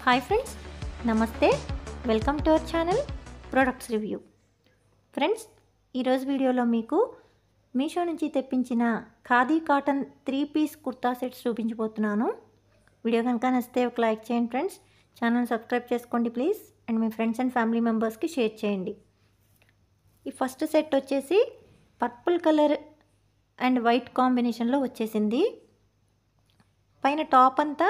Hi friends, నమస్తే. Welcome to our channel products review. Friends, ఈరోజు వీడియోలో మీకు మీషో నుంచి తెప్పించిన khadi cotton 3 piece kurta sets చూపించబోతున్నాను. వీడియో కనుక నచ్చితే ఒక లైక్ చేయండి ఫ్రెండ్స్. ఛానల్ సబ్స్క్రైబ్ చేసుకోండి ప్లీజ్. అండ్ మీ ఫ్రెండ్స్ అండ్ ఫ్యామిలీ మెంబర్స్కి షేర్ చేయండి. ఈ ఫస్ట్ సెట్ వచ్చేసి పర్పుల్ కలర్ అండ్ వైట్ కాంబినేషన్లో వచ్చేసింది. పైన టాప్ అంతా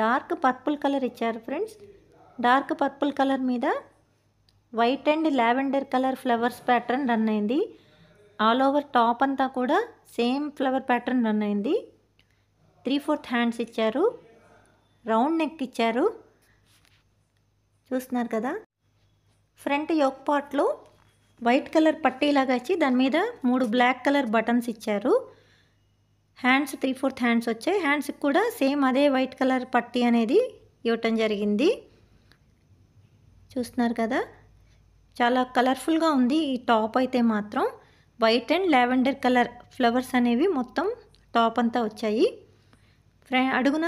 డార్క్ పర్పుల్ కలర్ ఇచ్చారు ఫ్రెండ్స్. డార్క్ పర్పుల్ కలర్ మీద white and lavender colour flowers pattern run అయింది. ఆల్ ఓవర్ టాప్ అంతా కూడా సేమ్ ఫ్లవర్ ప్యాటర్న్ రన్ అయింది. 3/4 హ్యాండ్స్ ఇచ్చారు. రౌండ్ నెక్ ఇచ్చారు. చూస్తున్నారు కదా. ఫ్రంట్ యోక్ పార్ట్లో వైట్ కలర్ పట్టీలాగా ఇచ్చి దాని మీద 3 బ్లాక్ కలర్ బటన్స్ ఇచ్చారు. హ్యాండ్స్ 3/4 హ్యాండ్స్ వచ్చాయి. హ్యాండ్స్కి కూడా సేమ్ అదే వైట్ కలర్ పట్టీ అనేది ఇవ్వటం జరిగింది. చూస్తున్నారు కదా, చాలా కలర్ఫుల్గా ఉంది. ఈ టాప్ అయితే మాత్రం white and lavender colour flowers అనేవి మొత్తం టాప్ అంతా వచ్చాయి. అడుగున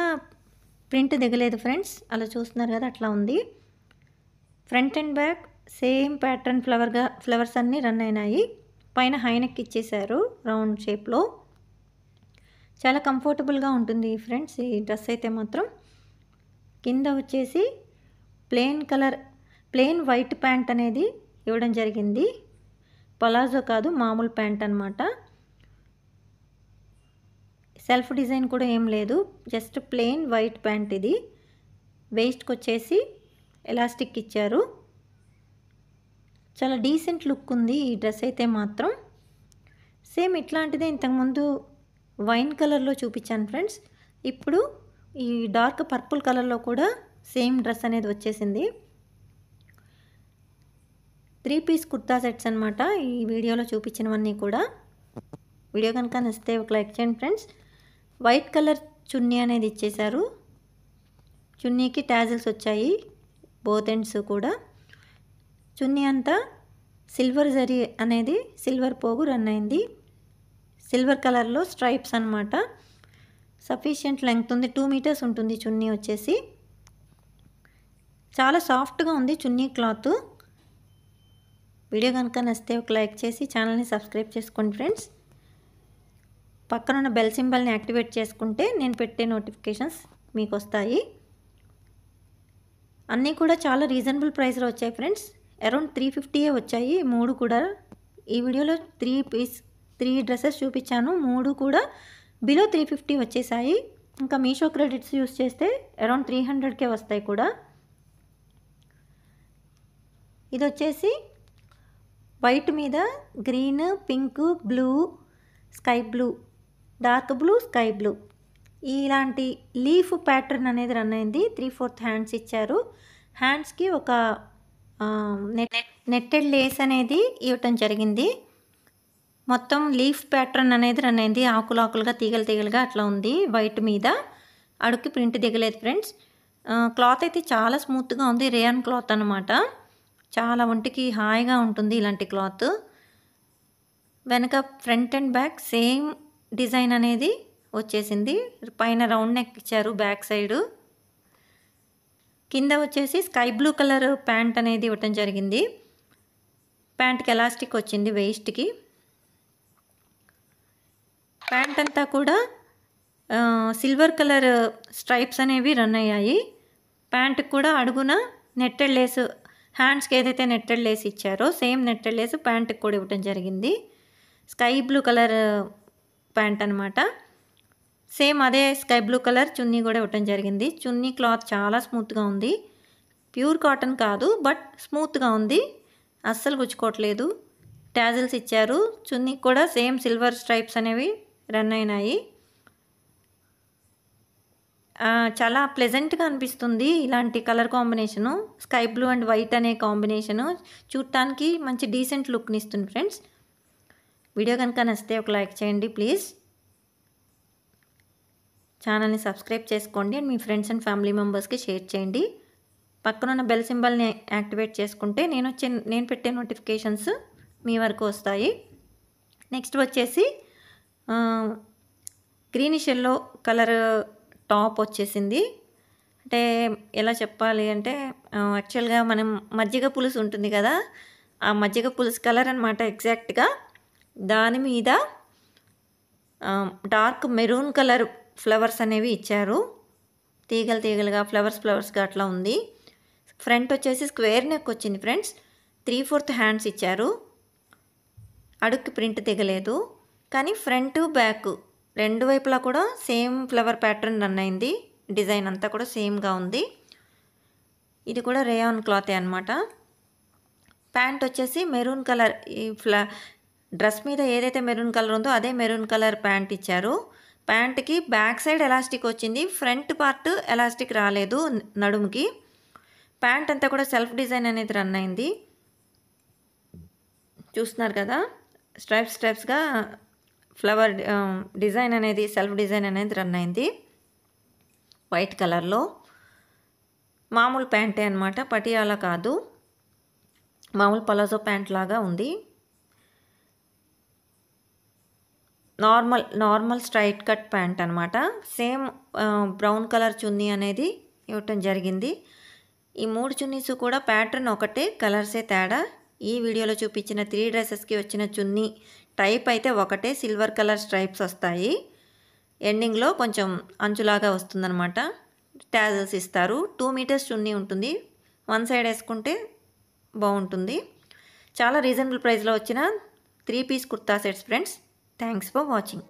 ప్రింట్ దిగలేదు ఫ్రెండ్స్, అలా చూస్తున్నారు కదా, అట్లా ఉంది. Front and back same pattern flowers అన్నీ రన్ అయినాయి. పైన హైనెక్ ఇచ్చేసారు రౌండ్ షేప్లో. చాలా కంఫర్టబుల్గా ఉంటుంది ఫ్రెండ్స్ ఈ డ్రెస్ అయితే మాత్రం. కింద వచ్చేసి ప్లెయిన్ వైట్ ప్యాంట్ అనేది ఇవ్వడం జరిగింది. పలాజో కాదు, మామూలు ప్యాంట్ అనమాట. సెల్ఫ్ డిజైన్ కూడా ఏం లేదు, జస్ట్ ప్లెయిన్ వైట్ ప్యాంట్ ఇది. వేస్ట్కి వచ్చేసి ఎలాస్టిక్ ఇచ్చారు. చాలా డీసెంట్ లుక్ ఉంది ఈ డ్రెస్ అయితే మాత్రం. సేమ్ ఇట్లాంటిదే ఇంతకుముందు వైన్ కలర్లో చూపించాను ఫ్రెండ్స్. ఇప్పుడు ఈ డార్క్ పర్పుల్ కలర్లో కూడా సేమ్ డ్రెస్ అనేది వచ్చేసింది. 3 పీస్ కుర్తా సెట్స్ అనమాట ఈ వీడియోలో చూపించినవన్నీ కూడా. వీడియో కనుక నచ్చితే ఒక లైక్ చేయండి ఫ్రెండ్స్. వైట్ కలర్ చున్నీ అనేది ఇచ్చేశారు. చున్నీకి టాజిల్స్ వచ్చాయి బోత్ ఎండ్స్ కూడా. చున్నీ అంతా సిల్వర్ జరీ అనేది సిల్వర్ పోగు రన్ అయింది. సిల్వర్ కలర్లో స్ట్రైప్స్ అనమాట. సఫిషియంట్ లెంగ్త్ ఉంది, 2 మీటర్స్ ఉంటుంది చున్నీ వచ్చేసి. చాలా సాఫ్ట్గా ఉంది చున్నీ క్లాత్. వీడియో కనుక నచ్చితే ఒక లైక్ చేసి ఛానల్ని సబ్స్క్రైబ్ చేసుకోండి ఫ్రెండ్స్. పక్కన ఉన్న బెల్ సింబల్ని యాక్టివేట్ చేసుకుంటే నేను పెట్టే నోటిఫికేషన్స్ మీకు వస్తాయి. అన్నీ కూడా చాలా రీజనబుల్ ప్రైస్లో వచ్చాయి ఫ్రెండ్స్. అరౌండ్ 350 వచ్చాయి 3 కూడా. ఈ వీడియోలో 3 డ్రెస్సెస్ చూపించాను, 3 కూడా బిలో 350 వచ్చేసాయి. ఇంకా మీషో క్రెడిట్స్ యూస్ చేస్తే అరౌండ్ 300కే వస్తాయి కూడా. ఇది వచ్చేసి వైట్ మీద green, pink, blue, sky blue, dark blue, sky blue ఇలాంటి లీఫ్ ప్యాటర్న్ అనేది రన్ అయింది. 3/4 హ్యాండ్స్ ఇచ్చారు. హ్యాండ్స్కి ఒక నెట్టెడ్ లేస్ అనేది ఇవ్వటం జరిగింది. మొత్తం లీఫ్ ప్యాటర్న్ అనేది రన్ అయింది. ఆకులుగా తీగలుగా అట్లా ఉంది. వైట్ మీద అడుక్కి ప్రింట్ దిగలేదు ఫ్రెండ్స్. క్లాత్ అయితే చాలా స్మూత్గా ఉంది. రేయాన్ క్లాత్ అనమాట. చాలా ఒంటికి హాయిగా ఉంటుంది ఇలాంటి క్లాత్. వెనక front and back same design అనేది వచ్చేసింది. పైన రౌండ్ నెక్ ఇచ్చారు బ్యాక్ సైడు. కింద వచ్చేసి స్కై బ్లూ కలర్ ప్యాంట్ అనేది ఇవ్వటం జరిగింది. ప్యాంట్కి ఎలాస్టిక్ వచ్చింది వేస్ట్కి. ప్యాంట్ అంతా కూడా సిల్వర్ కలర్ స్ట్రైప్స్ అనేవి రన్ అయ్యాయి. ప్యాంట్కి కూడా అడుగున నెట్టెడ్ లేస్, హ్యాండ్స్కి ఏదైతే నెట్టెడ్ లేస్ ఇచ్చారో సేమ్ నెట్టెడ్ లేస్ ప్యాంట్కి కూడా ఇవ్వటం జరిగింది. స్కై బ్లూ కలర్ ప్యాంట్ అనమాట. సేమ్ అదే స్కై బ్లూ కలర్ చున్నీ కూడా ఇవ్వటం జరిగింది. చున్నీ క్లాత్ చాలా స్మూత్గా ఉంది. ప్యూర్ కాటన్ కాదు, బట్ స్మూత్గా ఉంది, అస్సలు గుచ్చుకోవట్లేదు. టాజిల్స్ ఇచ్చారు. చున్నీకి కూడా సేమ్ సిల్వర్ స్ట్రైప్స్ అనేవి రన్ అయినాయి. చాలా ప్లెజెంట్గా అనిపిస్తుంది ఇలాంటి colour combination. Sky blue and white అనే కాంబినేషను చూడటానికి మంచి డీసెంట్ లుక్ని ఇస్తుంది ఫ్రెండ్స్. వీడియో కనుక నచ్చితే ఒక లైక్ చేయండి ప్లీజ్. ఛానల్ని సబ్స్క్రైబ్ చేసుకోండి అండ్ మీ ఫ్రెండ్స్ అండ్ ఫ్యామిలీ మెంబర్స్కి షేర్ చేయండి. పక్కన ఉన్న బెల్ సింబల్ని యాక్టివేట్ చేసుకుంటే నేను పెట్టే నోటిఫికేషన్స్ మీ వరకు వస్తాయి. నెక్స్ట్ వచ్చేసి గ్రీనిష్ ఎల్లో కలర్ టాప్ వచ్చేసింది. అంటే ఎలా చెప్పాలి అంటే యాక్చువల్‌గా మనం మజ్జిగ పులుసు ఉంటుంది కదా! ఆ మజ్జిగ పులుసు కలర్ అనమాట ఎగ్జాక్ట్‌గా. దాని మీద డార్క్ మెరూన్ కలర్ ఫ్లవర్స్ అనేవి ఇచ్చారు. తీగలు తీగలుగా, ఫ్లవర్స్‌గా అట్లా ఉంది. ఫ్రంట్ వచ్చేసి స్క్వేర్ నెక్ వచ్చింది ఫ్రెండ్స్. 3/4 హ్యాండ్స్ ఇచ్చారు. అడుక్కి ప్రింట్ దిగలేదు. కానీ ఫ్రంట్, బ్యాక్ 2 వైపులా కూడా సేమ్ ఫ్లవర్ ప్యాటర్న్ రన్ అయింది. డిజైన్ అంతా కూడా సేమ్‌గా ఉంది. ఇది కూడా రేయాన్ క్లాతే అనమాట. ప్యాంట్ వచ్చేసి మెరూన్ కలర్ ఈ డ్రెస్ మీద ఏదైతే మెరూన్ కలర్ ఉందో అదే మెరూన్ కలర్ ప్యాంట్ ఇచ్చారు. ప్యాంట్‌కి బ్యాక్ సైడ్ ఎలాస్టిక్ వచ్చింది. ఫ్రంట్ పార్ట్ ఎలాస్టిక్ రాలేదు నడుముకి. ప్యాంట్ అంతా కూడా సెల్ఫ్ డిజైన్ అనేది రన్ అయింది. చూస్తున్నారు కదా! స్ట్రైప్స్‌గా ఫ్లవర్ డిజైన్ అనేది సెల్ఫ్ డిజైన్ అనేది రన్ అయింది. వైట్ కలర్‌లో. మామూలు ప్యాంటే అనమాట. పటియాలా కాదు. మామూలు పలాజో ప్యాంట్ లాగా ఉంది. నార్మల్ స్ట్రైట్ కట్ ప్యాంట్ అనమాట. సేమ్ బ్రౌన్ కలర్ చున్నీ అనేది ఇవ్వటం జరిగింది. ఈ 3 చున్నీస్ కూడా ప్యాటర్న్ ఒకటే, కలర్సే తేడా. ఈ వీడియోలో చూపించిన 3 డ్రెస్సెస్కి వచ్చిన చున్నీ టైప్ అయితే ఒకటే, సిల్వర్ కలర్ స్ట్రైప్స్ వస్తాయి. ఎండింగ్లో కొంచెం అంచులాగా వస్తుందన్నమాట. ట్యాజల్స్ ఇస్తారు. 2 మీటర్స్ చున్నీ ఉంటుంది. వన్ సైడ్ వేసుకుంటే బాగుంటుంది. చాలా రీజనబుల్ ప్రైస్లో వచ్చిన 3 piece kurta sets friends. Thanks for watching.